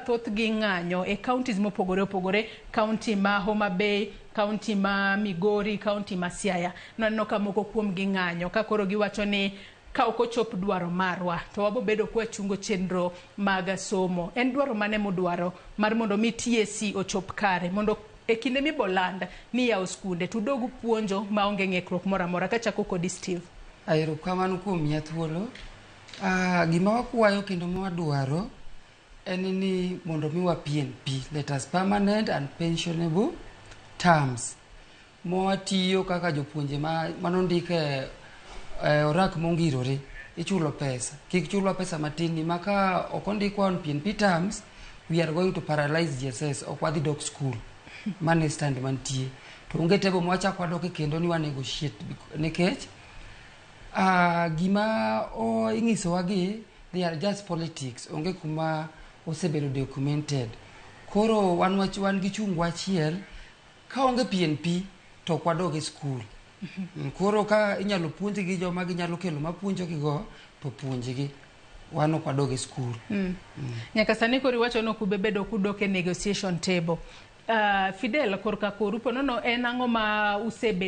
mathoth gi ng'anyo e counties mopogore opogore, county ma Homa Bay, county ma Migori, county ma Siaya. Naneno ka moko kuom gi ng'anyo ka koro giwacho ni ka ok ochop dwaro marwa to wabo bedo kwa chungo chenro mag somo. En dwaro mane mudwaro mar mondo mi TSC ochop kare mondo e kinde mi boland ni yawo skunde to dogu puonjo maonge ng'ikruok moro amora. Kachako kodi Steve. Ayero kamano kuom miya thuolo. Gima wakwayo kendo mwadwaro en ni mondo miwa PNP, let us permanent and pensionable terms. Mwatiyo kaka jopuonje manondike orak mongirore ichulo pesa. Kik chulwa pesa matini maka okondikwa on PNP terms, we are going to paralyze GSS ok wadhi dok school. Mane stand mantie. To onge tebo mwachak wadoke kendo ni wa negotiate nikech gima ing'iso wagi, they are just politics. Onge kuma osebedo documented. Koro wan gi chungwa achiel ka onge PNP to ok wadoge school. Koro ka inyalo puonji gi joma ginyalo kelo mapuonjo gigo to puonjgi. Wan ok wadoge school. Nyaka sani koro iwacho no kubebedo kudoke negotiation table. Fidel korka koru ponono en ang'o ma usebedo